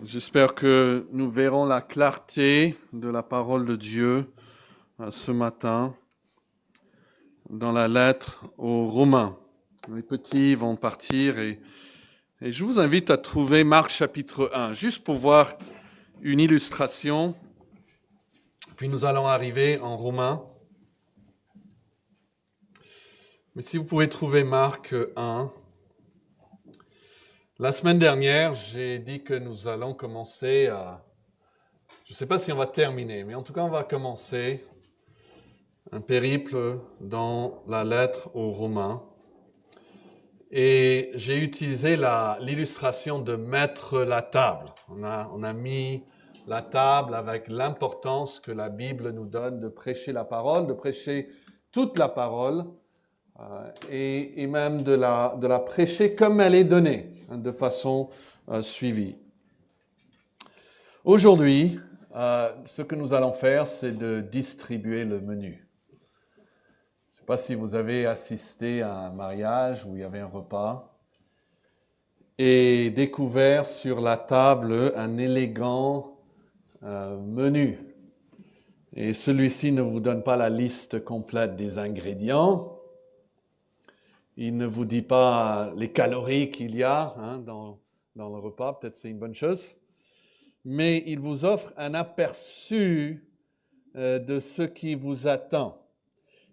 J'espère que nous verrons la clarté de la parole de Dieu ce matin dans la lettre aux Romains. Les petits vont partir et je vous invite à trouver Marc chapitre 1, juste pour voir une illustration. Puis nous allons arriver en Romains. Mais si vous pouvez trouver Marc 1. La semaine dernière, j'ai dit que nous allons commencer à... Je ne sais pas si on va terminer, mais en tout cas, on va commencer un périple dans la lettre aux Romains. Et j'ai utilisé l'illustration de mettre la table. On a mis la table avec l'importance que la Bible nous donne de prêcher la parole, de prêcher toute la parole, et même de la prêcher comme elle est donnée, de façon suivie. Aujourd'hui, ce que nous allons faire, c'est de distribuer le menu. Je ne sais pas si vous avez assisté à un mariage où il y avait un repas et découvert sur la table un élégant menu. Et celui-ci ne vous donne pas la liste complète des ingrédients. Il ne vous dit pas les calories qu'il y a dans le repas. Peut-être c'est une bonne chose. Mais il vous offre un aperçu de ce qui vous attend.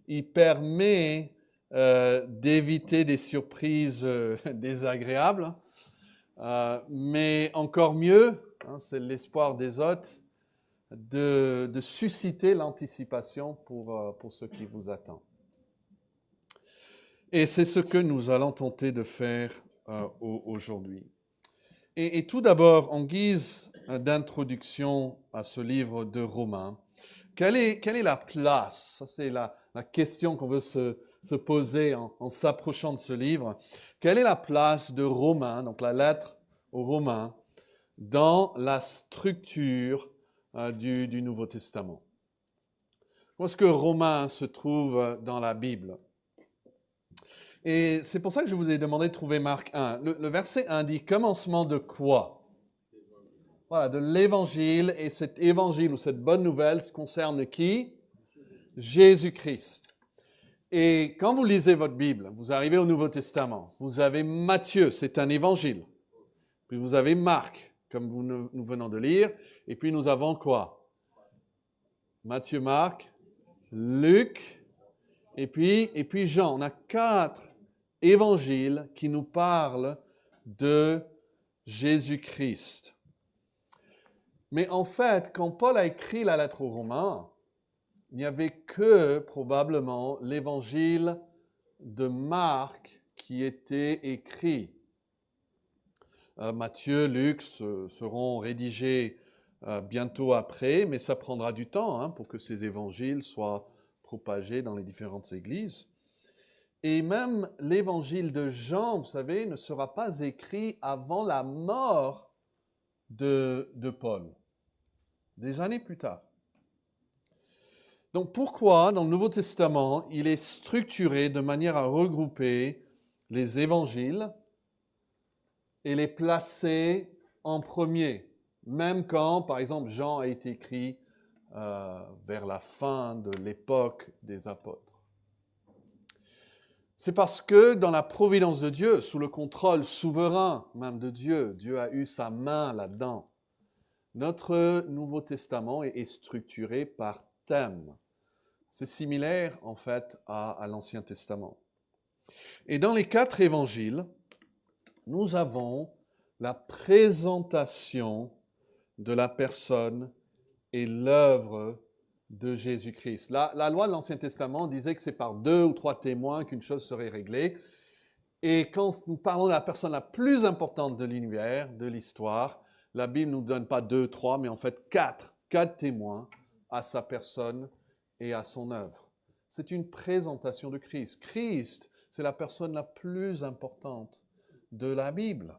Il permet d'éviter des surprises désagréables, mais encore mieux, c'est l'espoir des hôtes, de susciter l'anticipation pour ce qui vous attend. Et c'est ce que nous allons tenter de faire aujourd'hui. Et tout d'abord, en guise d'introduction à ce livre de Romains, quelle est la place? Ça, c'est la question qu'on veut se poser en s'approchant de ce livre. Quelle est la place de Romains, donc la lettre aux Romains, dans la structure du Nouveau Testament? Où est-ce que Romains se trouve dans la Bible? Et c'est pour ça que je vous ai demandé de trouver Marc 1. Le verset 1 dit « Commencement de quoi ?» Voilà, de l'évangile, et cet évangile ou cette bonne nouvelle concerne qui? Jésus-Christ. Et quand vous lisez votre Bible, vous arrivez au Nouveau Testament, vous avez Matthieu, c'est un évangile. Puis vous avez Marc, comme nous venons de lire, et puis nous avons quoi? Matthieu, Marc, Luc, et puis Jean. On a 4 évangiles qui nous parlent de Jésus-Christ. Mais en fait, quand Paul a écrit la lettre aux Romains, il n'y avait que probablement l'évangile de Marc qui était écrit. Matthieu, Luc seront rédigés bientôt après, mais ça prendra du temps pour que ces évangiles soient propagés dans les différentes églises. Et même l'évangile de Jean, vous savez, ne sera pas écrit avant la mort de Paul, des années plus tard. Donc pourquoi, dans le Nouveau Testament, il est structuré de manière à regrouper les évangiles et les placer en premier, même quand, par exemple, Jean a été écrit vers la fin de l'époque des apôtres? C'est parce que dans la providence de Dieu, sous le contrôle souverain même de Dieu, Dieu a eu sa main là-dedans. Notre Nouveau Testament est structuré par thème. C'est similaire en fait à l'Ancien Testament. Et dans les 4 évangiles, nous avons la présentation de la personne et l'œuvre de Jésus-Christ. La loi de l'Ancien Testament disait que c'est par 2 ou 3 témoins qu'une chose serait réglée. Et quand nous parlons de la personne la plus importante de l'univers, de l'histoire, la Bible ne nous donne pas 2, 3, mais en fait 4 témoins à sa personne et à son œuvre. C'est une présentation de Christ. Christ, c'est la personne la plus importante de la Bible.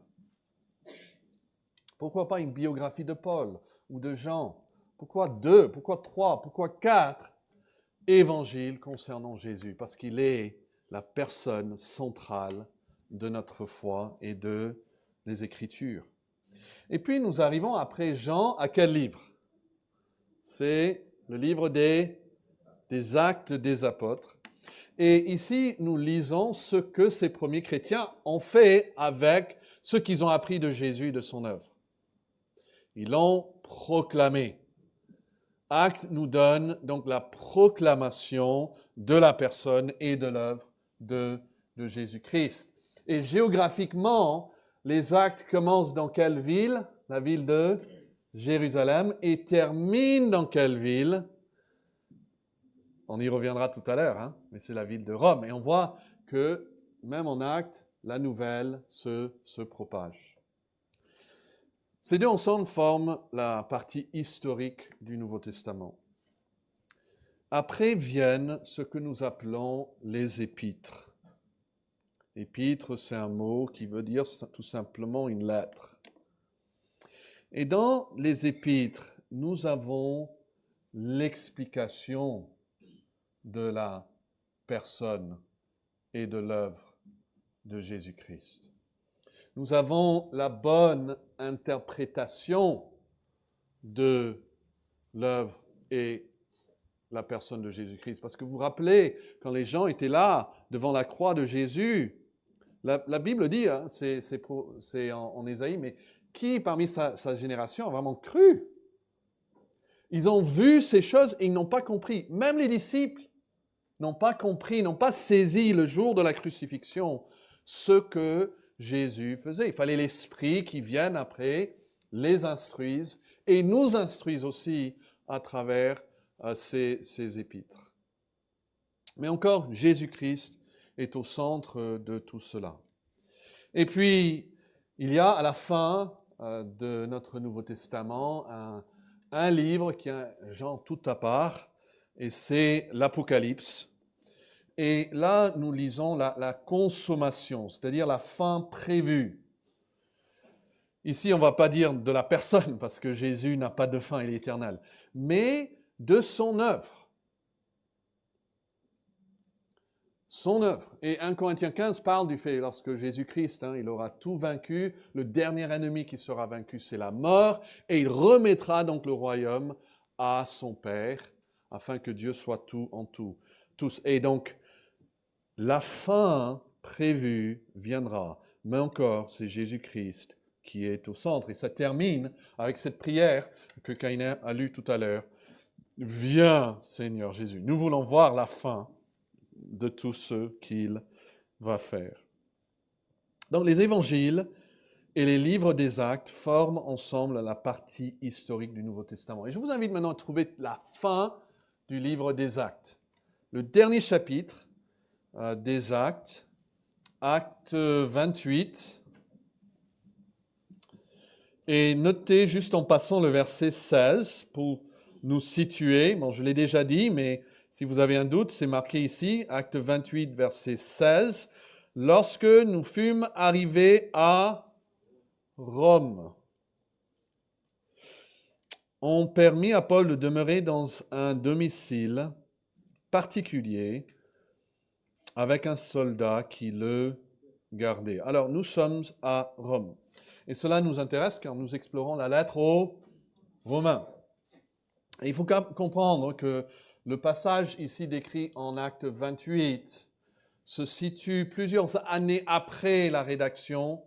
Pourquoi pas une biographie de Paul ou de Jean? Pourquoi 2? Pourquoi 3? Pourquoi 4 évangiles concernant Jésus? Parce qu'il est la personne centrale de notre foi et de les Écritures. Et puis nous arrivons après Jean à quel livre? C'est le livre des Actes des Apôtres. Et ici, nous lisons ce que ces premiers chrétiens ont fait avec ce qu'ils ont appris de Jésus et de son œuvre. Ils l'ont proclamé. Actes nous donne donc la proclamation de la personne et de l'œuvre de Jésus-Christ. Et géographiquement, les actes commencent dans quelle ville? La ville de Jérusalem. Et terminent dans quelle ville? On y reviendra tout à l'heure, hein, mais c'est la ville de Rome. Et on voit que même en actes, la nouvelle se propage. Ces deux ensemble forment la partie historique du Nouveau Testament. Après viennent ce que nous appelons les épîtres. Épître, c'est un mot qui veut dire tout simplement une lettre. Et dans les épîtres, nous avons l'explication de la personne et de l'œuvre de Jésus-Christ. Nous avons la bonne interprétation de l'œuvre et la personne de Jésus-Christ. Parce que vous vous rappelez, quand les gens étaient là, devant la croix de Jésus, la Bible dit, hein, c'est en Ésaïe, mais qui parmi sa génération a vraiment cru? Ils ont vu ces choses et ils n'ont pas compris. Même les disciples n'ont pas compris, n'ont pas saisi le jour de la crucifixion ce que Jésus faisait. Il fallait l'Esprit qui vienne après, les instruise et nous instruise aussi à travers ces épîtres. Mais encore, Jésus-Christ est au centre de tout cela. Et puis, il y a à la fin de notre Nouveau Testament un livre qui est un genre tout à part, et c'est l'Apocalypse. Et là, nous lisons la consommation, c'est-à-dire la fin prévue. Ici, on ne va pas dire de la personne, parce que Jésus n'a pas de fin, il est éternel, mais de son œuvre. Son œuvre. Et 1 Corinthiens 15 parle du fait, lorsque Jésus-Christ, il aura tout vaincu, le dernier ennemi qui sera vaincu, c'est la mort, et il remettra donc le royaume à son Père, afin que Dieu soit tout en tout. Tous. Et donc, la fin prévue viendra, mais encore, c'est Jésus-Christ qui est au centre. Et ça termine avec cette prière que Caïna a lue tout à l'heure. Viens, Seigneur Jésus. Nous voulons voir la fin de tout ce qu'il va faire. Donc, les évangiles et les livres des actes forment ensemble la partie historique du Nouveau Testament. Et je vous invite maintenant à trouver la fin du livre des actes. Le dernier chapitre des actes, acte 28. Et notez juste en passant le verset 16 pour nous situer. Bon, je l'ai déjà dit, mais si vous avez un doute, c'est marqué ici, acte 28, verset 16. Lorsque nous fûmes arrivés à Rome, on permit à Paul de demeurer dans un domicile particulier avec un soldat qui le gardait. Alors, nous sommes à Rome. Et cela nous intéresse car nous explorons la lettre aux Romains. Et il faut comprendre que le passage ici décrit en acte 28 se situe plusieurs années après la rédaction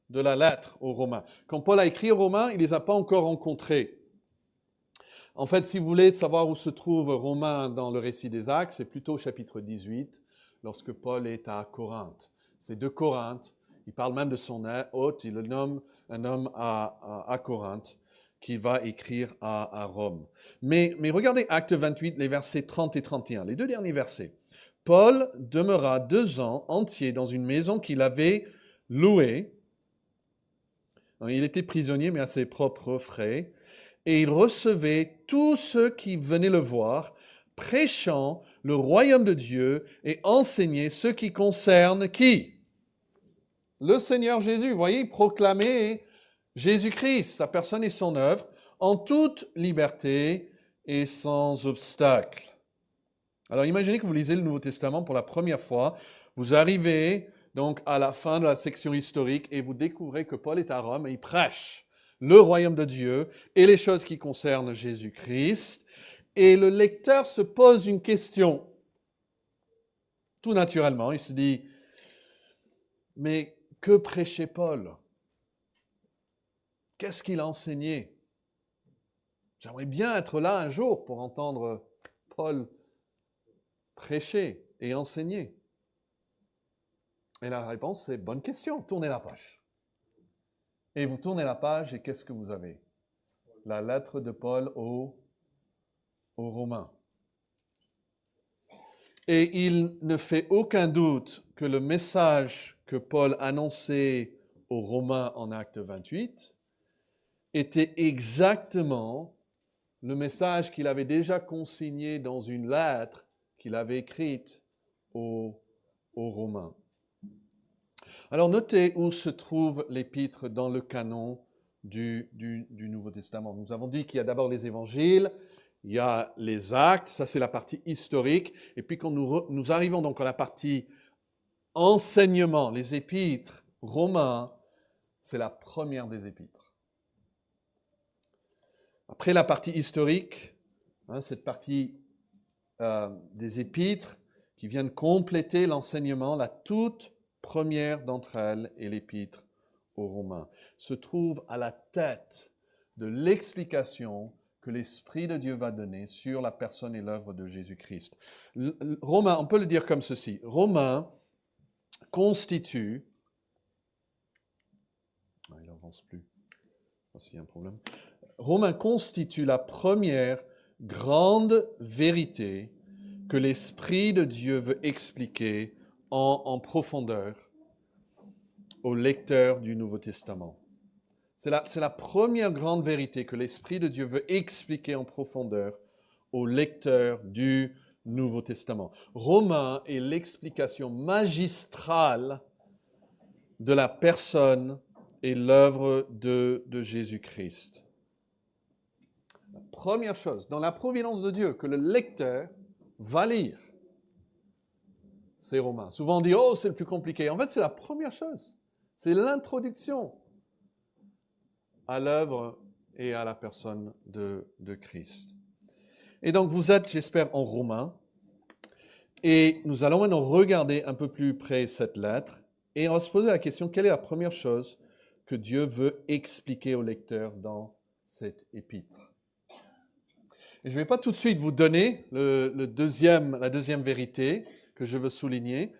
de la lettre aux Romains. Quand Paul a écrit aux Romains, il ne les a pas encore rencontrés. En fait, si vous voulez savoir où se trouve Romains dans le récit des Actes, c'est plutôt au chapitre 18, lorsque Paul est à Corinthe. C'est de Corinthe, il parle même de son hôte, il le nomme un homme à Corinthe, qui va écrire à Rome. Mais regardez Acte 28, les versets 30 et 31, les deux derniers versets. Paul demeura 2 ans entiers dans une maison qu'il avait louée. Il était prisonnier, mais à ses propres frais. Et il recevait tous ceux qui venaient le voir, prêchant le royaume de Dieu et enseignait ce qui concerne qui? Le Seigneur Jésus. Vous voyez, il proclamait Jésus-Christ, sa personne et son œuvre, en toute liberté et sans obstacle. Alors imaginez que vous lisez le Nouveau Testament pour la première fois, vous arrivez donc à la fin de la section historique et vous découvrez que Paul est à Rome et il prêche le royaume de Dieu et les choses qui concernent Jésus-Christ. Et le lecteur se pose une question. Tout naturellement, il se dit, mais que prêchait Paul? Qu'est-ce qu'il a enseigné? J'aimerais bien être là un jour pour entendre Paul prêcher et enseigner. Et la réponse, c'est bonne question, tournez la page. Et vous tournez la page et qu'est-ce que vous avez? La lettre de Paul aux Romains. Et il ne fait aucun doute que le message que Paul annonçait aux Romains en Acte 28 était exactement le message qu'il avait déjà consigné dans une lettre qu'il avait écrite aux Romains. Alors notez où se trouve l'épître dans le canon du Nouveau Testament. Nous avons dit qu'il y a d'abord les évangiles, il y a les actes, ça c'est la partie historique, et puis quand nous arrivons donc à la partie enseignement, les épîtres romains, c'est la première des épîtres. Après la partie historique, cette partie des épîtres qui viennent compléter l'enseignement, la toute première d'entre elles est l'épître aux Romains, se trouve à la tête de l'explication que l'Esprit de Dieu va donner sur la personne et l'œuvre de Jésus-Christ. Romains, on peut le dire comme ceci, Romains constitue, il n'avance plus, s'il y a un problème, Romains constitue la première grande vérité que l'Esprit de Dieu veut expliquer en profondeur aux lecteurs du Nouveau Testament. C'est la première grande vérité que l'Esprit de Dieu veut expliquer en profondeur aux lecteurs du Nouveau Testament. Romains est l'explication magistrale de la personne et l'œuvre de Jésus-Christ. La première chose, dans la providence de Dieu, que le lecteur va lire, c'est Romains. Souvent on dit, oh, c'est le plus compliqué. En fait, c'est la première chose. C'est l'introduction à l'œuvre et à la personne de Christ. Et donc, vous êtes, j'espère, en Romains. Et nous allons maintenant regarder un peu plus près cette lettre. Et on va se poser la question, quelle est la première chose que Dieu veut expliquer au lecteur dans cette épître? Et je ne vais pas tout de suite vous donner la deuxième vérité que je veux souligner,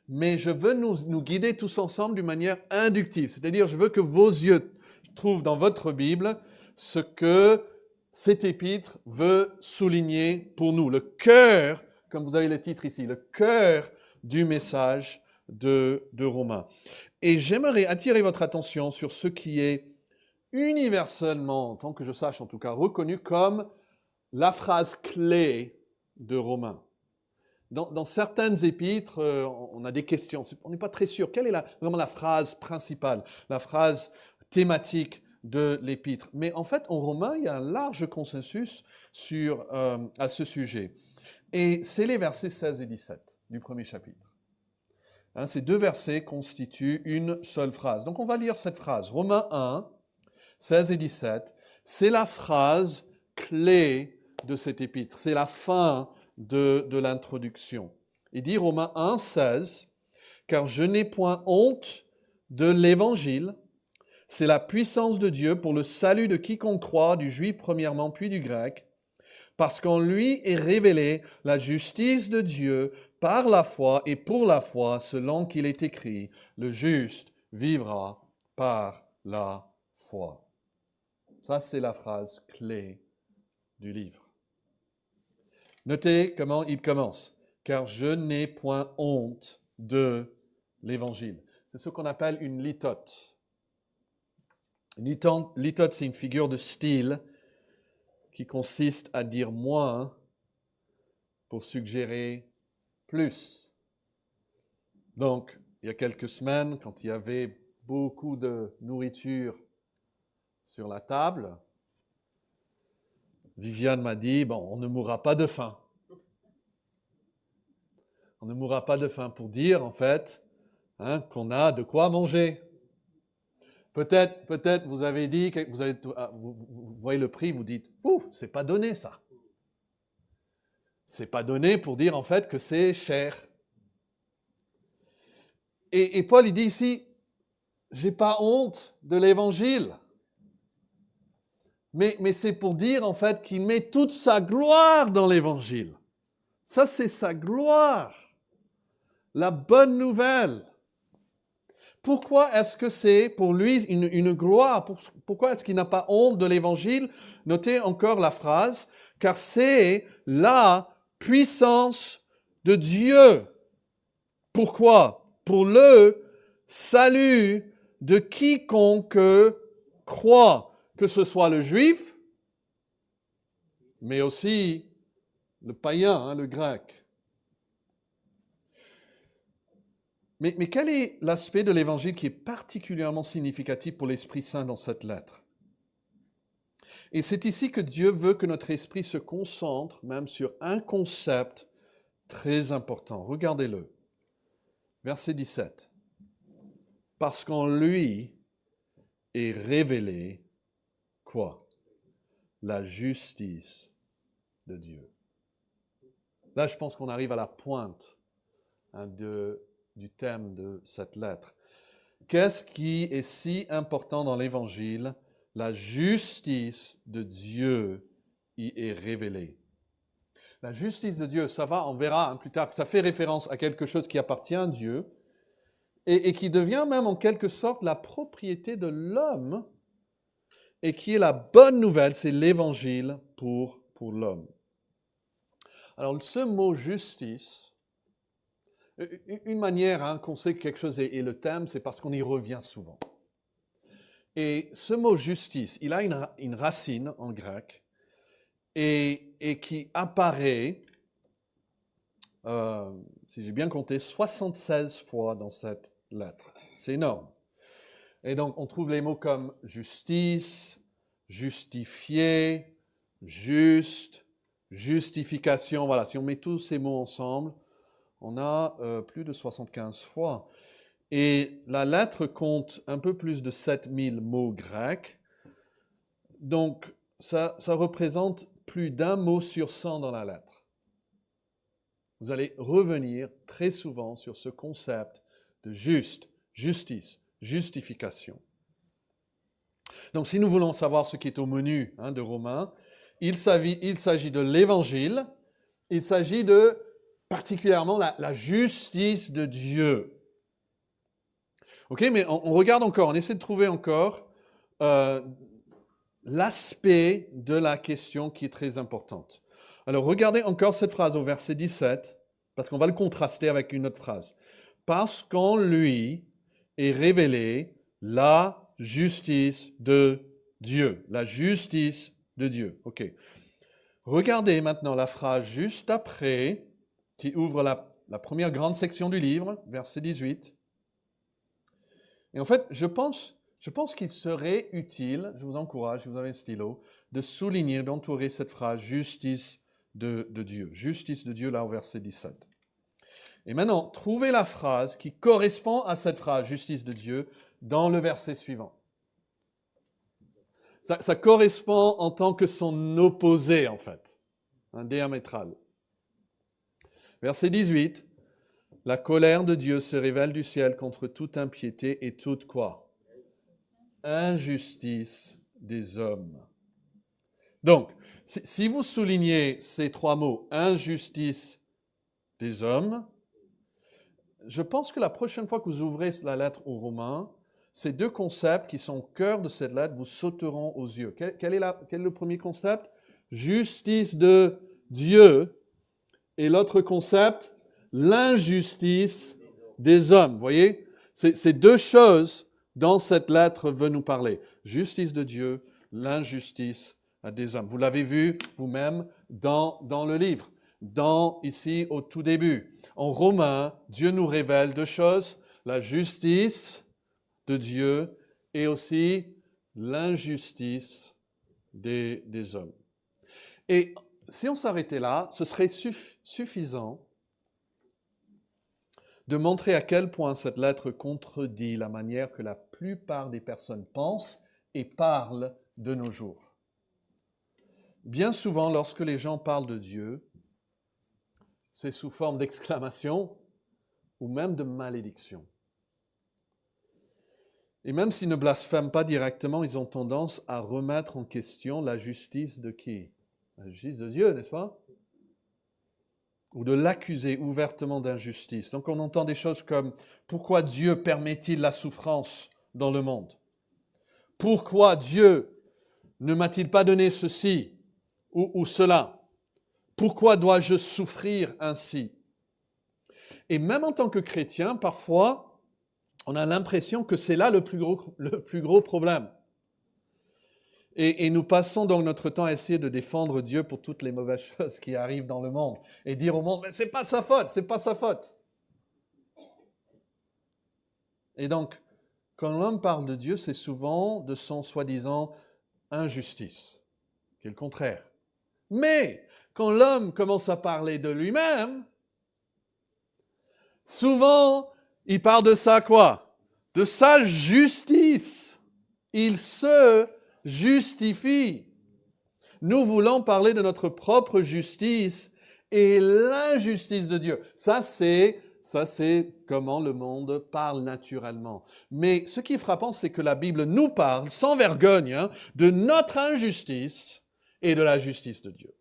mais je veux nous guider tous ensemble d'une manière inductive. C'est-à-dire, je veux que vos yeux trouvent dans votre Bible ce que cet épître veut souligner pour nous. Le cœur, comme vous avez le titre ici, le cœur du message de Romains. Et j'aimerais attirer votre attention sur ce qui est universellement, tant que je sache en tout cas, reconnu comme la phrase clé de Romains. Dans certaines épîtres, on a des questions. On n'est pas très sûr. Quelle est vraiment la phrase principale, la phrase thématique de l'épître? Mais en fait, en Romains, il y a un large consensus à ce sujet. Et c'est les versets 16 et 17 du premier chapitre. Ces deux versets constituent une seule phrase. Donc on va lire cette phrase. Romains 1, 16 et 17, c'est la phrase clé de cette épître. C'est la fin de l'introduction. Il dit Romains 1, 16, « Car je n'ai point honte de l'évangile, c'est la puissance de Dieu pour le salut de quiconque croit, du juif premièrement, puis du grec, parce qu'en lui est révélée la justice de Dieu par la foi et pour la foi, selon qu'il est écrit, le juste vivra par la foi. » Ça, c'est la phrase clé du livre. Notez comment il commence. « Car je n'ai point honte de l'évangile. » C'est ce qu'on appelle une litote. Une litote, c'est une figure de style qui consiste à dire moins pour suggérer plus. Donc, il y a quelques semaines, quand il y avait beaucoup de nourriture sur la table, Viviane m'a dit, bon, on ne mourra pas de faim. On ne mourra pas de faim pour dire, en fait, qu'on a de quoi manger. Peut-être vous avez dit, vous voyez le prix, vous dites, ouh, c'est pas donné ça. C'est pas donné pour dire en fait que c'est cher. Et Paul, il dit ici, j'ai pas honte de l'évangile. Mais c'est pour dire en fait qu'il met toute sa gloire dans l'évangile. Ça, c'est sa gloire. La bonne nouvelle. Pourquoi est-ce que c'est pour lui une gloire? Pourquoi est-ce qu'il n'a pas honte de l'évangile? Notez encore la phrase, car c'est la puissance de Dieu. Pourquoi? Pour le salut de quiconque croit, que ce soit le juif, mais aussi le païen, le grec. Mais quel est l'aspect de l'Évangile qui est particulièrement significatif pour l'Esprit Saint dans cette lettre? Et c'est ici que Dieu veut que notre esprit se concentre même sur un concept très important. Regardez-le. Verset 17. Parce qu'en lui est révélée quoi? La justice de Dieu. Là, je pense qu'on arrive à la pointe du thème de cette lettre. Qu'est-ce qui est si important dans l'Évangile? La justice de Dieu y est révélée. La justice de Dieu, ça va, on verra plus tard, que ça fait référence à quelque chose qui appartient à Dieu et qui devient même en quelque sorte la propriété de l'homme et qui est la bonne nouvelle, c'est l'Évangile pour l'homme. Alors, ce mot justice, une manière qu'on sait que quelque chose est le thème, c'est parce qu'on y revient souvent. Et ce mot justice, il a une racine en grec et qui apparaît, si j'ai bien compté, 76 fois dans cette lettre. C'est énorme. Et donc, on trouve les mots comme justice, justifié, juste, justification. Voilà, si on met tous ces mots ensemble, on a plus de 75 fois. Et la lettre compte un peu plus de 7000 mots grecs. Donc, ça représente plus d'un mot sur 100 dans la lettre. Vous allez revenir très souvent sur ce concept de juste, justice, justification. Donc, si nous voulons savoir ce qui est au menu de Romains, il s'agit de l'Évangile, il s'agit de particulièrement la justice de Dieu. Ok, mais on regarde encore, on essaie de trouver encore l'aspect de la question qui est très importante. Alors regardez encore cette phrase au verset 17, parce qu'on va le contraster avec une autre phrase. Parce qu'en lui est révélée la justice de Dieu. La justice de Dieu. Ok. Regardez maintenant la phrase juste après, qui ouvre la première grande section du livre, verset 18. Et en fait, je pense qu'il serait utile, je vous encourage, si vous avez un stylo, de souligner, d'entourer cette phrase « justice de Dieu ». Justice de Dieu, là, au verset 17. Et maintenant, trouvez la phrase qui correspond à cette phrase « justice de Dieu » dans le verset suivant. Ça correspond en tant que son opposé, en fait, un diamétral. Verset 18. La colère de Dieu se révèle du ciel contre toute impiété et toute quoi? Injustice des hommes. Donc, si vous soulignez ces trois mots, injustice des hommes, je pense que la prochaine fois que vous ouvrez la lettre aux Romains, ces deux concepts qui sont au cœur de cette lettre vous sauteront aux yeux. Quel est le premier concept? Justice de Dieu. Et l'autre concept? L'injustice des hommes. Vous voyez? Ces deux choses dans cette lettre veulent nous parler. Justice de Dieu, l'injustice des hommes. Vous l'avez vu vous-même dans le livre, ici au tout début. En Romains, Dieu nous révèle deux choses, la justice de Dieu et aussi l'injustice des hommes. Et si on s'arrêtait là, ce serait suffisant de montrer à quel point cette lettre contredit la manière que la plupart des personnes pensent et parlent de nos jours. Bien souvent, lorsque les gens parlent de Dieu, c'est sous forme d'exclamation ou même de malédiction. Et même s'ils ne blasphèment pas directement, ils ont tendance à remettre en question la justice de qui? La justice de Dieu, n'est-ce pas? Ou de l'accuser ouvertement d'injustice. Donc on entend des choses comme « Pourquoi Dieu permet-il la souffrance dans le monde? Pourquoi Dieu ne m'a-t-il pas donné ceci ou cela? Pourquoi dois-je souffrir ainsi ?» Et même en tant que chrétien, parfois, on a l'impression que c'est là le plus gros problème. Et nous passons donc notre temps à essayer de défendre Dieu pour toutes les mauvaises choses qui arrivent dans le monde. Et dire au monde, mais c'est pas sa faute, c'est pas sa faute. Et donc, quand l'homme parle de Dieu, c'est souvent de son soi-disant injustice, qui est le contraire. Mais, quand l'homme commence à parler de lui-même, souvent, il parle de ça quoi? De sa justice. Il se justifie. Nous voulons parler de notre propre justice et l'injustice de Dieu. Ça, c'est comment le monde parle naturellement. Mais ce qui est frappant, c'est que la Bible nous parle sans vergogne de notre injustice et de la justice de Dieu.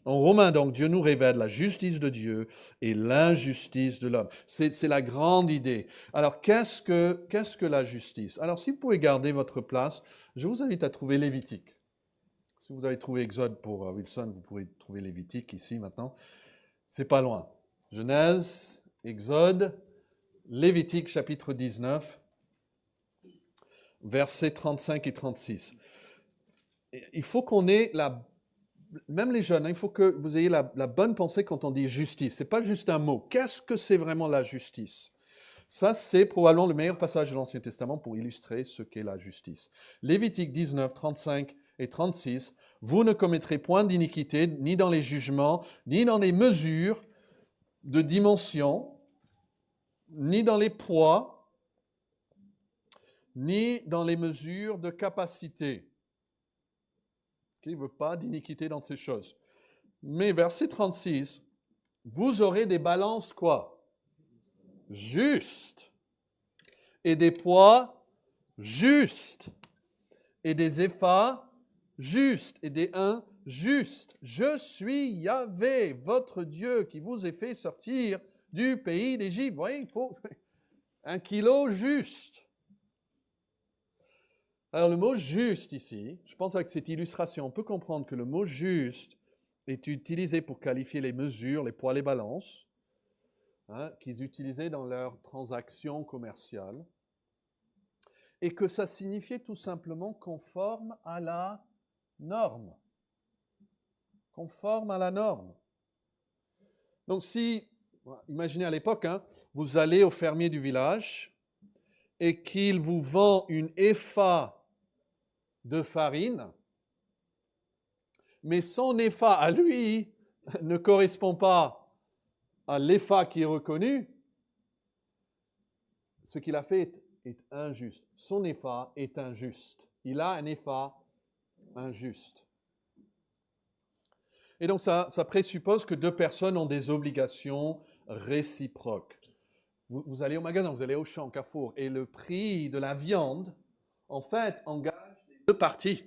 En Romains, donc, Dieu nous révèle la justice de Dieu et l'injustice de l'homme. C'est la grande idée. Alors, qu'est-ce que la justice? Alors, si vous pouvez garder votre place, je vous invite à trouver Lévitique. Si vous avez trouvé Exode pour Wilson, vous pouvez trouver Lévitique ici maintenant. C'est pas loin. Genèse, Exode, Lévitique chapitre 19, versets 35 et 36. Il faut qu'on ait même les jeunes, il faut que vous ayez la bonne pensée quand on dit justice. Ce n'est pas juste un mot. Qu'est-ce que c'est vraiment la justice? Ça, c'est probablement le meilleur passage de l'Ancien Testament pour illustrer ce qu'est la justice. Lévitique 19, 35 et 36. Vous ne commettrez point d'iniquité, ni dans les jugements, ni dans les mesures de dimension, ni dans les poids, ni dans les mesures de capacité. Il ne veut pas d'iniquité dans ces choses. Mais verset 36, vous aurez des balances quoi? Justes. Et des poids justes. Et des éphas justes. Et des uns justes. Je suis Yahvé, votre Dieu, qui vous ai fait sortir du pays d'Égypte. Vous voyez, il faut 1 kilo juste. Alors, le mot « juste » ici, je pense qu'avec cette illustration, on peut comprendre que le mot « juste » est utilisé pour qualifier les mesures, les poids, les balances, qu'ils utilisaient dans leurs transactions commerciales, et que ça signifiait tout simplement conforme à la norme. Conforme à la norme. Donc, imaginez à l'époque, vous allez au fermier du village et qu'il vous vend une épha de farine, mais son épha à lui ne correspond pas à l'épha qui est reconnu, ce qu'il a fait est injuste. Son épha est injuste. Il a un épha injuste. Et donc ça présuppose que deux personnes ont des obligations réciproques. Vous allez au magasin, vous allez au champ, Carrefour, et le prix de la viande, en fait, engage deux parties,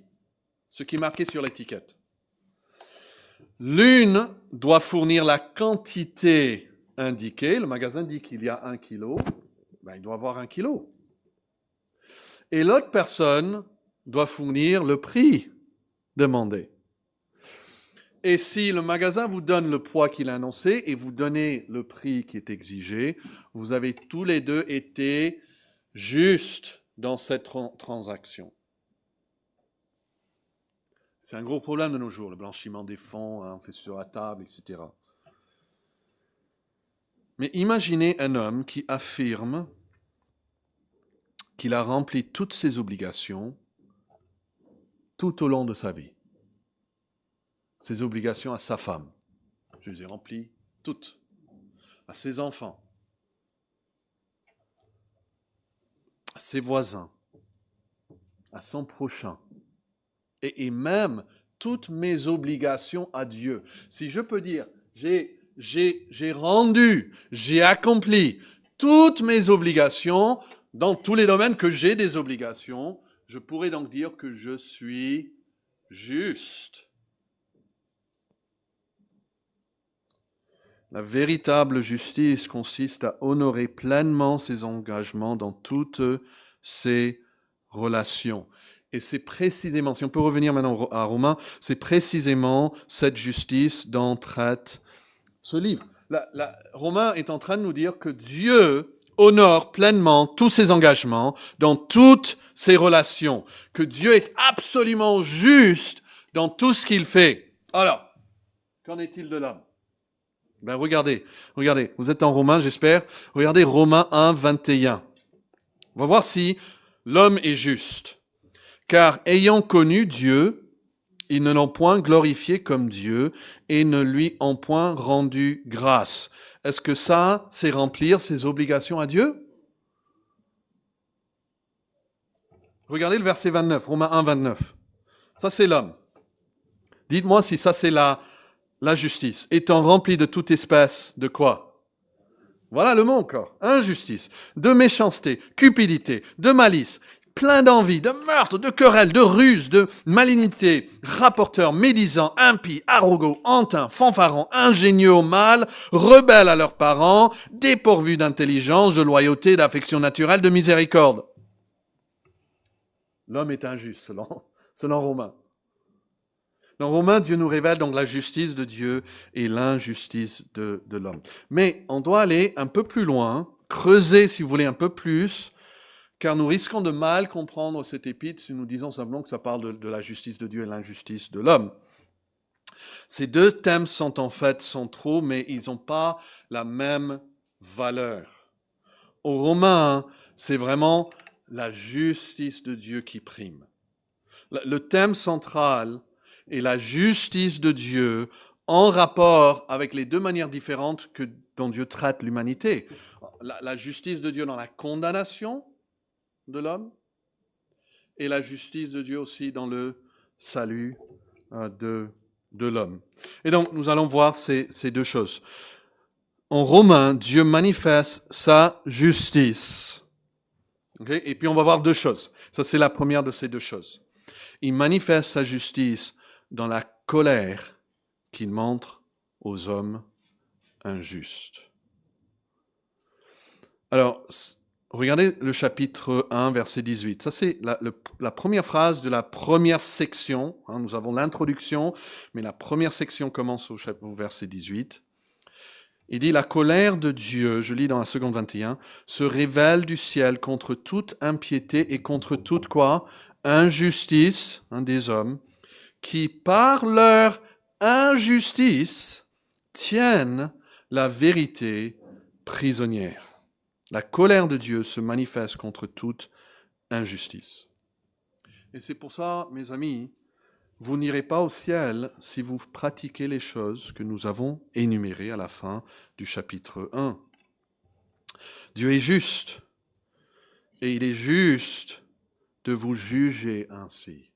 ce qui est marqué sur l'étiquette. L'une doit fournir la quantité indiquée. Le magasin dit qu'il y a 1 kilo. Il doit avoir 1 kilo. Et l'autre personne doit fournir le prix demandé. Et si le magasin vous donne le poids qu'il a annoncé et vous donnez le prix qui est exigé, vous avez tous les deux été justes dans cette transaction. C'est un gros problème de nos jours, le blanchiment des fonds, on fait sur la table, etc. Mais imaginez un homme qui affirme qu'il a rempli toutes ses obligations tout au long de sa vie. Ses obligations à sa femme, je les ai remplies toutes. À ses enfants. ses voisins, à son prochain, et même toutes mes obligations à Dieu. Si je peux dire, j'ai rendu, j'ai accompli toutes mes obligations dans tous les domaines que j'ai des obligations, je pourrais donc dire que je suis juste. La véritable justice consiste à honorer pleinement ses engagements dans toutes ses relations. Et c'est précisément, si on peut revenir maintenant à Romains, c'est précisément cette justice dont traite ce livre. Romains est en train de nous dire que Dieu honore pleinement tous ses engagements dans toutes ses relations, que Dieu est absolument juste dans tout ce qu'il fait. Alors, qu'en est-il de l'homme? Ben regardez, vous êtes en Romains, j'espère. Regardez Romains 1, 21. On va voir si l'homme est juste. Car ayant connu Dieu, ils ne l'ont point glorifié comme Dieu et ne lui ont point rendu grâce. Est-ce que ça, c'est remplir ses obligations à Dieu? Regardez le verset 29, Romains 1, 29. Ça, c'est l'homme. Dites-moi si ça, c'est la justice. Étant rempli de toute espèce de quoi? Voilà le mot encore. Injustice, de méchanceté, cupidité, de malice, plein d'envie, de meurtre, de querelle, de ruse, de malignité, rapporteur, médisant, impie, arrogant, hantin, fanfaron, ingénieux au mal, rebelles à leurs parents, dépourvus d'intelligence, de loyauté, d'affection naturelle, de miséricorde. L'homme est injuste, selon Romains. Dans Romains, Dieu nous révèle donc la justice de Dieu et l'injustice de l'homme. Mais on doit aller un peu plus loin, creuser, si vous voulez, un peu plus, car nous risquons de mal comprendre cet épître si nous disons simplement que ça parle de la justice de Dieu et l'injustice de l'homme. Ces deux thèmes sont en fait centraux, mais ils n'ont pas la même valeur. Au Romains, c'est vraiment la justice de Dieu qui prime. Le thème central est la justice de Dieu en rapport avec les deux manières différentes dont Dieu traite l'humanité. La justice de Dieu dans la condamnation de l'homme et la justice de Dieu aussi dans le salut de l'homme. Et donc, nous allons voir ces deux choses. En Romains, Dieu manifeste sa justice. Okay? Et puis, on va voir deux choses. Ça, c'est la première de ces deux choses. Il manifeste sa justice dans la colère qu'il montre aux hommes injustes. Alors, regardez le chapitre 1, verset 18. Ça, c'est la première phrase de la première section. Nous avons l'introduction, mais la première section commence au verset 18. Il dit, la colère de Dieu, je lis dans la seconde 21, se révèle du ciel contre toute impiété et contre toute quoi? Injustice des hommes, qui par leur injustice tiennent la vérité prisonnière. La colère de Dieu se manifeste contre toute injustice. Et c'est pour ça, mes amis, vous n'irez pas au ciel si vous pratiquez les choses que nous avons énumérées à la fin du chapitre 1. Dieu est juste, et il est juste de vous juger ainsi.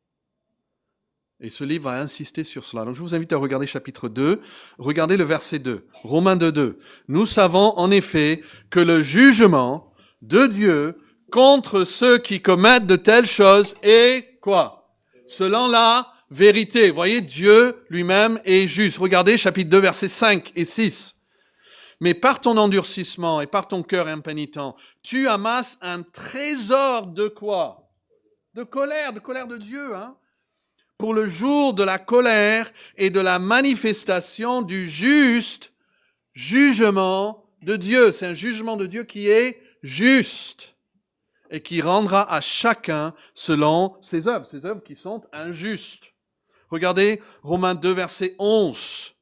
Et ce livre va insister sur cela. Donc je vous invite à regarder chapitre 2. Regardez le verset 2. Romains 2, 2. Nous savons en effet que le jugement de Dieu contre ceux qui commettent de telles choses est quoi? Selon la vérité. Vous voyez, Dieu lui-même est juste. Regardez chapitre 2, versets 5 et 6. Mais par ton endurcissement et par ton cœur impénitent, tu amasses un trésor de quoi? De colère de Dieu, pour le jour de la colère et de la manifestation du juste jugement de Dieu. C'est un jugement de Dieu qui est juste et qui rendra à chacun selon ses œuvres qui sont injustes. Regardez Romains 2, verset 11.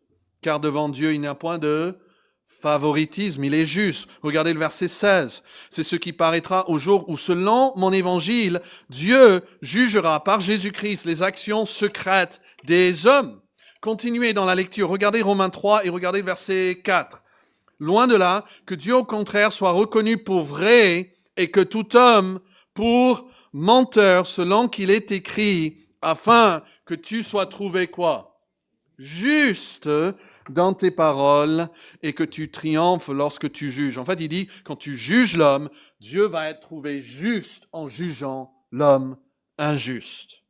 Car devant Dieu, il n'y a point de favoritisme, il est juste. Regardez le verset 16. C'est ce qui paraîtra au jour où, selon mon évangile, Dieu jugera par Jésus-Christ les actions secrètes des hommes. Continuez dans la lecture. Regardez Romains 3 et regardez le verset 4. Loin de là, que Dieu au contraire soit reconnu pour vrai et que tout homme pour menteur selon qu'il est écrit, afin que tu sois trouvé quoi? Juste dans tes paroles et que tu triomphes lorsque tu juges. En fait, il dit, quand tu juges l'homme, Dieu va être trouvé juste en jugeant l'homme injuste.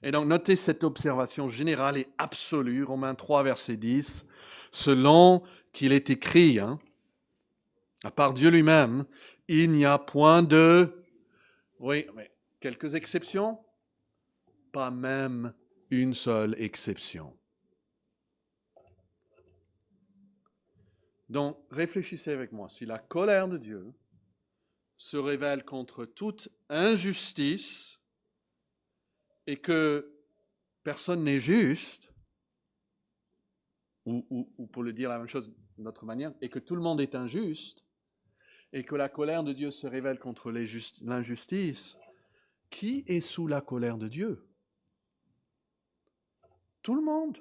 Et donc, notez cette observation générale et absolue, Romains 3, verset 10, selon qu'il est écrit, à part Dieu lui-même, il n'y a point de... Oui, mais quelques exceptions? Pas même une seule exception. Donc, réfléchissez avec moi. Si la colère de Dieu se révèle contre toute injustice et que personne n'est juste, ou pour le dire la même chose d'une autre manière, et que tout le monde est injuste, et que la colère de Dieu se révèle contre l'injustice, qui est sous la colère de Dieu? Tout le monde.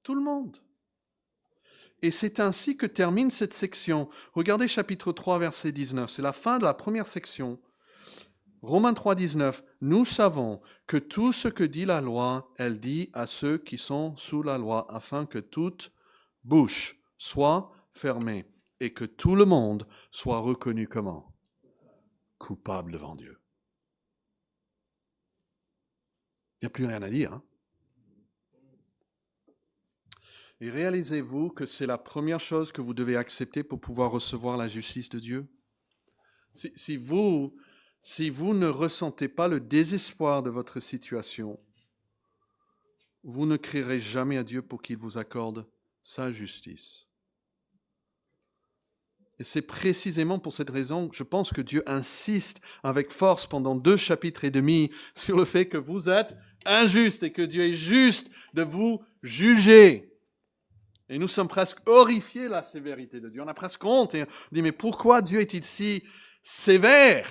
Tout le monde. Et c'est ainsi que termine cette section. Regardez chapitre 3, verset 19. C'est la fin de la première section. Romains 3, 19. Nous savons que tout ce que dit la loi, elle dit à ceux qui sont sous la loi, afin que toute bouche soit fermée et que tout le monde soit reconnu comment? Coupable devant Dieu. Il n'y a plus rien à dire. Et réalisez-vous que c'est la première chose que vous devez accepter pour pouvoir recevoir la justice de Dieu? Si vous ne ressentez pas le désespoir de votre situation, vous ne crierez jamais à Dieu pour qu'il vous accorde sa justice. Et c'est précisément pour cette raison, je pense que Dieu insiste avec force pendant 2 chapitres et demi sur le fait que vous êtes injuste et que Dieu est juste de vous juger. Et nous sommes presque horrifiés de la sévérité de Dieu. On a presque honte et on dit, mais pourquoi Dieu est-il si sévère?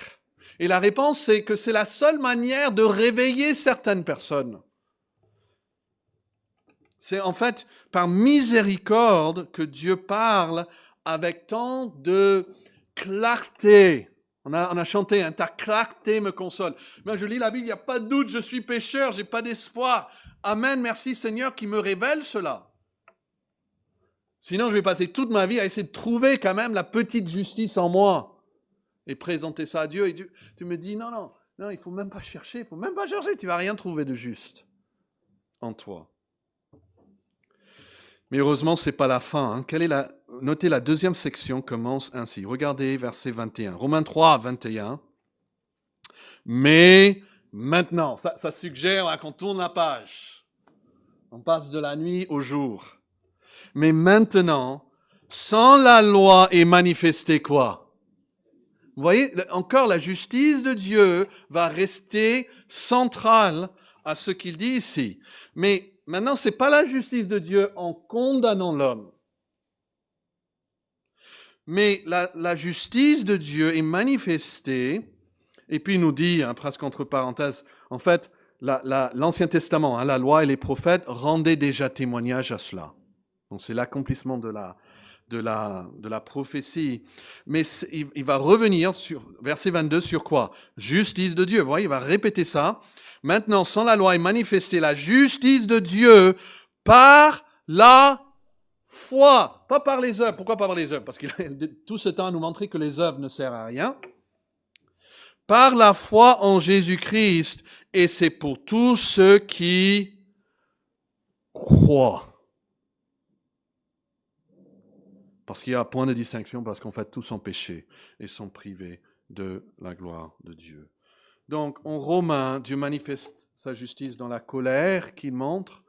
Et la réponse, c'est que c'est la seule manière de réveiller certaines personnes. C'est en fait par miséricorde que Dieu parle avec tant de clarté. On a chanté, ta clarté me console. Moi, je lis la Bible, il n'y a pas de doute, je suis pécheur, je n'ai pas d'espoir. Amen, merci Seigneur qui me révèle cela. Sinon, je vais passer toute ma vie à essayer de trouver quand même la petite justice en moi et présenter ça à Dieu. Et tu me dis, non, il ne faut même pas chercher, tu ne vas rien trouver de juste en toi. Mais heureusement, ce n'est pas la fin. Notez la deuxième section commence ainsi. Regardez verset 21. Romains 3, 21. Mais maintenant, ça suggère qu'on tourne la page. On passe de la nuit au jour. Mais maintenant, sans la loi est manifesté quoi? Vous voyez, encore la justice de Dieu va rester centrale à ce qu'il dit ici. Mais maintenant, ce n'est pas la justice de Dieu en condamnant l'homme. Mais la justice de Dieu est manifestée, et puis il nous dit, presque entre parenthèses, en fait, l'Ancien Testament, la loi et les prophètes rendaient déjà témoignage à cela. Donc c'est l'accomplissement de la prophétie. Mais il va revenir sur verset 22 sur quoi? Justice de Dieu. Vous voyez, il va répéter ça. Maintenant, sans la loi est manifestée la justice de Dieu par la foi. Pas par les œuvres. Pourquoi pas par les œuvres? Parce qu'il a tout ce temps à nous montrer que les œuvres ne servent à rien. Par la foi en Jésus-Christ. Et c'est pour tous ceux qui croient. Parce qu'il y a un point de distinction, parce qu'en fait, tous sont péchés et sont privés de la gloire de Dieu. Donc, en Romains, Dieu manifeste sa justice dans la colère qu'il montre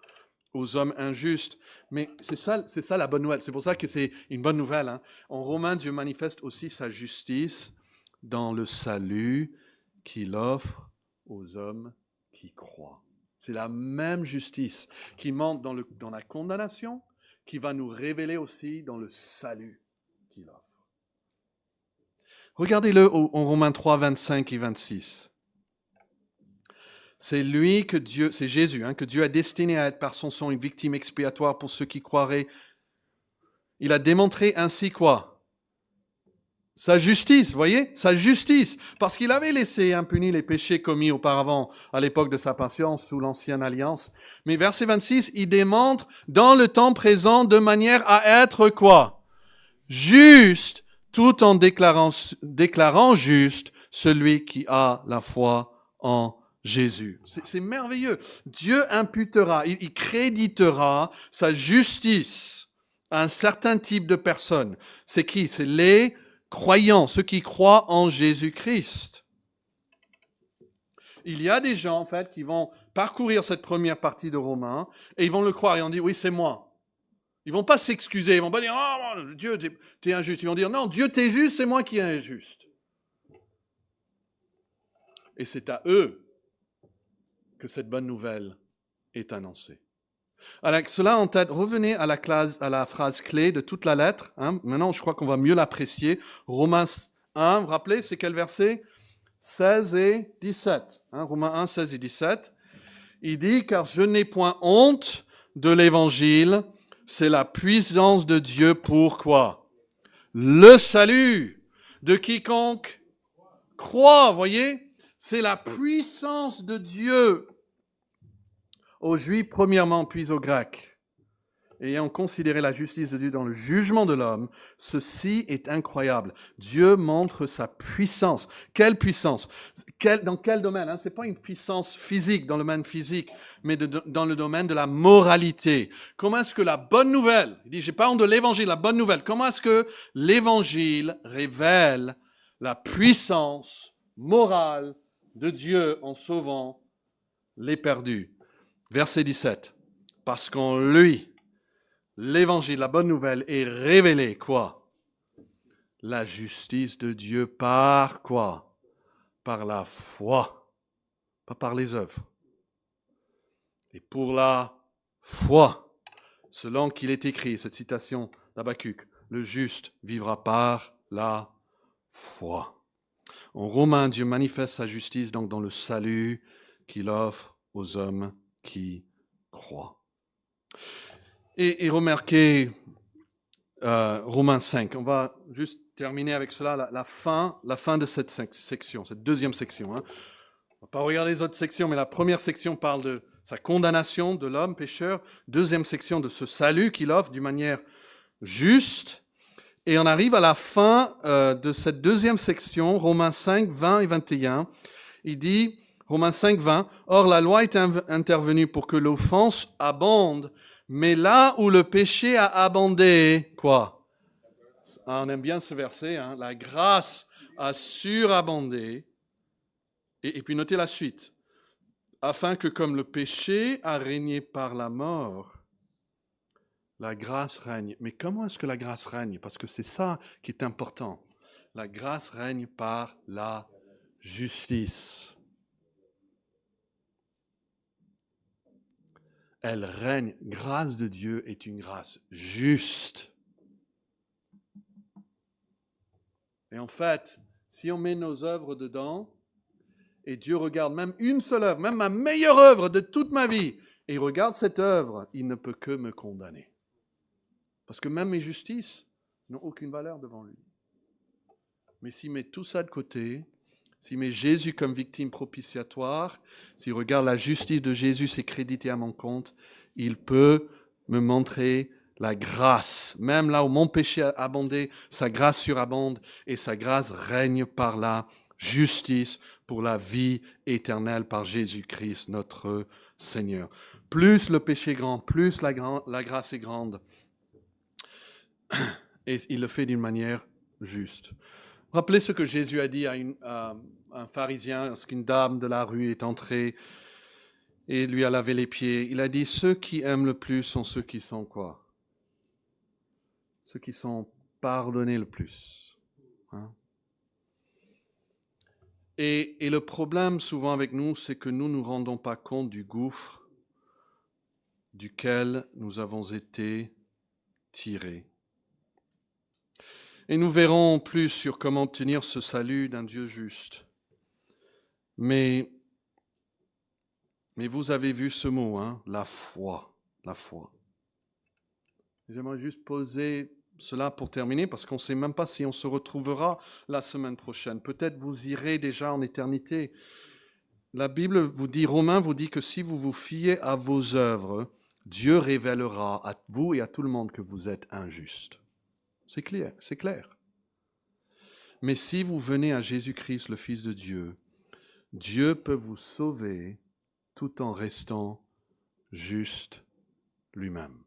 aux hommes injustes. Mais c'est ça la bonne nouvelle. C'est pour ça que c'est une bonne nouvelle. En Romains, Dieu manifeste aussi sa justice dans le salut qu'il offre aux hommes qui croient. C'est la même justice qui montre dans la condamnation, qui va nous révéler aussi dans le salut qu'il offre. Regardez-le en Romains 3, 25 et 26. C'est Jésus, que Dieu a destiné à être par son sang une victime expiatoire pour ceux qui croiraient. Il a démontré ainsi quoi? Sa justice, voyez, sa justice, parce qu'il avait laissé impunis les péchés commis auparavant à l'époque de sa patience sous l'ancienne alliance. Mais verset 26, il démontre dans le temps présent de manière à être quoi? Juste, tout en déclarant juste celui qui a la foi en Jésus. C'est merveilleux. Dieu imputera, il créditera sa justice à un certain type de personnes. C'est qui? C'est les croyants, ceux qui croient en Jésus-Christ. Il y a des gens, en fait, qui vont parcourir cette première partie de Romains et ils vont le croire et on dit, oui, c'est moi. Ils vont pas s'excuser, ils vont pas dire, oh, Dieu, t'es injuste. Ils vont dire, non, Dieu, t'es juste, c'est moi qui est injuste. Et c'est à eux que cette bonne nouvelle est annoncée. Avec cela en tête, revenez à la phrase clé de toute la lettre. Maintenant, je crois qu'on va mieux l'apprécier. Romains 1, vous vous rappelez, c'est quel verset? 16 et 17. Romains 1, 16 et 17. Il dit, car je n'ai point honte de l'évangile, c'est la puissance de Dieu pour quoi? Le salut de quiconque croit, voyez? C'est la puissance de Dieu aux Juifs premièrement, puis aux Grecs. Ayant considéré la justice de Dieu dans le jugement de l'homme, ceci est incroyable. Dieu montre sa puissance. Quelle puissance? Dans quel domaine? Ce n'est pas une puissance physique, dans le domaine physique, mais dans le domaine de la moralité. Comment est-ce que la bonne nouvelle, il dit, j'ai pas honte de l'évangile, la bonne nouvelle, comment est-ce que l'évangile révèle la puissance morale de Dieu en sauvant les perdus? Verset 17. Parce qu'en lui, l'évangile, la bonne nouvelle, est révélée, quoi? La justice de Dieu par quoi? Par la foi, pas par les œuvres. Et pour la foi, selon qu'il est écrit, cette citation d'Habakkuk, le juste vivra par la foi. En Romains, Dieu manifeste sa justice donc dans le salut qu'il offre aux hommes qui croient. Et remarquez Romains 5. On va juste terminer avec cela, la fin de cette section, cette deuxième section. On ne va pas regarder les autres sections, mais la première section parle de sa condamnation de l'homme pécheur. Deuxième section de ce salut qu'il offre d'une manière juste. Et on arrive à la fin de cette deuxième section, Romains 5, 20 et 21. Il dit, Romains 5, 20, « Or la loi est intervenue pour que l'offense abonde, mais là où le péché a abondé, quoi? » On aime bien ce verset, la grâce a surabondé. Et puis notez la suite. Afin que comme le péché a régné par la mort, la grâce règne. Mais comment est-ce que la grâce règne? Parce que c'est ça qui est important. La grâce règne par la justice. Elle règne. Grâce de Dieu est une grâce juste. Et en fait, si on met nos œuvres dedans, et Dieu regarde même une seule œuvre, même ma meilleure œuvre de toute ma vie, et il regarde cette œuvre, il ne peut que me condamner. Parce que même mes justices n'ont aucune valeur devant lui. Mais s'il met tout ça de côté, s'il met Jésus comme victime propitiatoire, s'il regarde la justice de Jésus s'est créditée à mon compte, il peut me montrer la grâce. Même là où mon péché a abondé, sa grâce surabonde et sa grâce règne par la justice pour la vie éternelle par Jésus-Christ, notre Seigneur. Plus le péché est grand, plus la grâce est grande. Et il le fait d'une manière juste. Rappelez ce que Jésus a dit à un pharisien, lorsqu'une dame de la rue est entrée et lui a lavé les pieds. Il a dit, ceux qui aiment le plus sont ceux qui sont quoi? Ceux qui sont pardonnés le plus. Et le problème souvent avec nous, c'est que nous ne nous rendons pas compte du gouffre duquel nous avons été tirés. Et nous verrons plus sur comment obtenir ce salut d'un Dieu juste. Mais vous avez vu ce mot, la foi, la foi. J'aimerais juste poser cela pour terminer, parce qu'on ne sait même pas si on se retrouvera la semaine prochaine. Peut-être vous irez déjà en éternité. La Bible vous dit, Romains vous dit que si vous vous fiez à vos œuvres, Dieu révélera à vous et à tout le monde que vous êtes injustes. C'est clair, c'est clair. Mais si vous venez à Jésus-Christ, le Fils de Dieu, Dieu peut vous sauver tout en restant juste lui-même.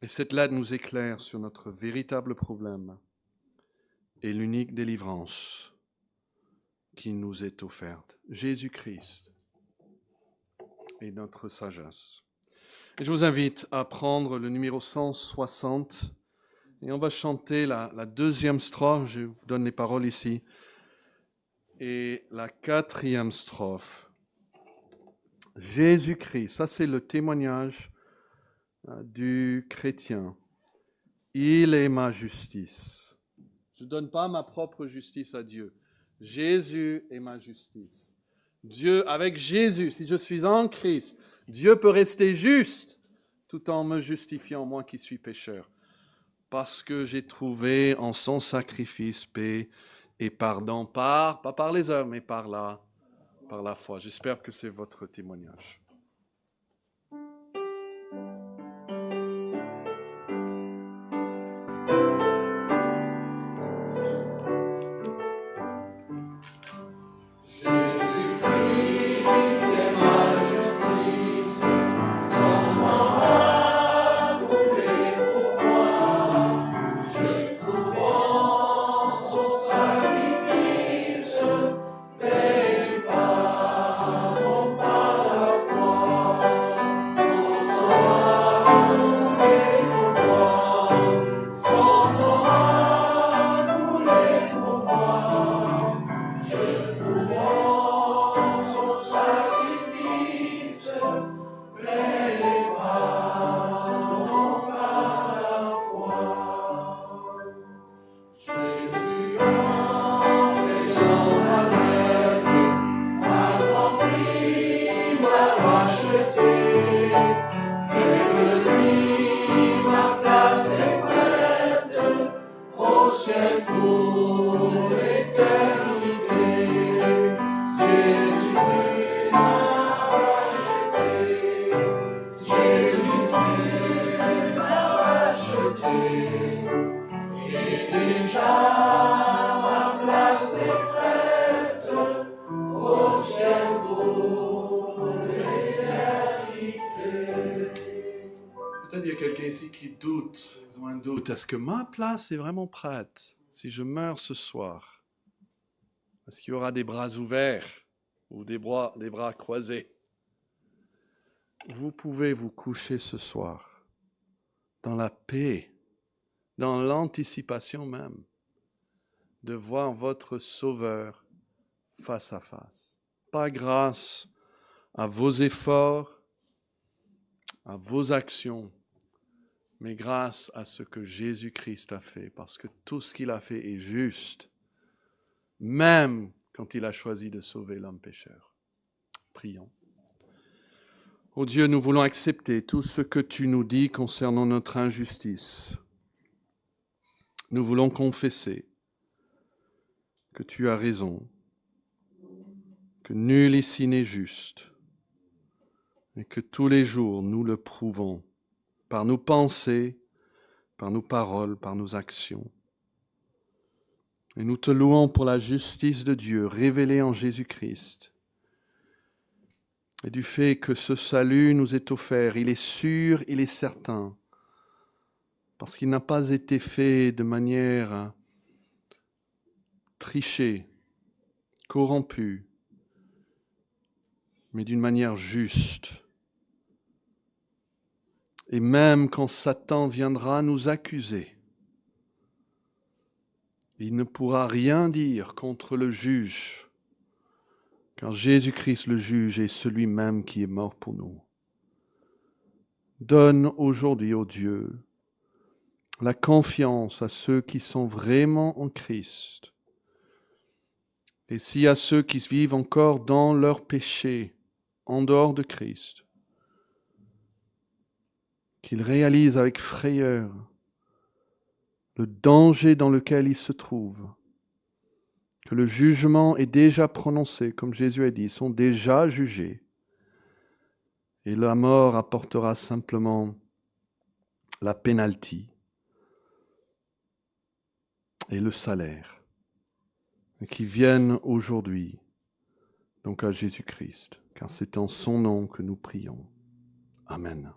Et cette lettre nous éclaire sur notre véritable problème et l'unique délivrance qui nous est offerte. Jésus-Christ est notre sagesse. Et je vous invite à prendre le numéro 160 et on va chanter la deuxième strophe. Je vous donne les paroles ici. Et la quatrième strophe. Jésus-Christ, ça c'est le témoignage du chrétien. Il est ma justice. Je ne donne pas ma propre justice à Dieu. Jésus est ma justice. Dieu, avec Jésus, si je suis en Christ, Dieu peut rester juste tout en me justifiant, moi qui suis pécheur. Parce que j'ai trouvé en son sacrifice paix et pardon, pas par les œuvres, mais par la foi. J'espère que c'est votre témoignage. Peut-être il y a quelqu'un ici qui doute, ils ont un doute. Est-ce que ma place est vraiment prête si je meurs ce soir? Est-ce qu'il y aura des bras ouverts ou des bras croisés? Vous pouvez vous coucher ce soir dans la paix, dans l'anticipation même de voir votre Sauveur face à face. Pas grâce à vos efforts, à vos actions, mais grâce à ce que Jésus-Christ a fait, parce que tout ce qu'il a fait est juste, même quand il a choisi de sauver l'homme pécheur. Prions. Ô Dieu, nous voulons accepter tout ce que tu nous dis concernant notre injustice. Nous voulons confesser que tu as raison, que nul ici n'est juste, et que tous les jours nous le prouvons par nos pensées, par nos paroles, par nos actions. Et nous te louons pour la justice de Dieu révélée en Jésus-Christ et du fait que ce salut nous est offert. Il est sûr, il est certain, parce qu'il n'a pas été fait de manière trichée, corrompue, mais d'une manière juste. Et même quand Satan viendra nous accuser, il ne pourra rien dire contre le juge, car Jésus-Christ le juge est celui même qui est mort pour nous. Donne aujourd'hui, ô Dieu, la confiance à ceux qui sont vraiment en Christ. Et si à ceux qui vivent encore dans leur péché, en dehors de Christ, qu'il réalise avec frayeur le danger dans lequel il se trouve, que le jugement est déjà prononcé, comme Jésus a dit, ils sont déjà jugés, et la mort apportera simplement la pénalty et le salaire, et qui viennent aujourd'hui, donc à Jésus-Christ, car c'est en son nom que nous prions. Amen.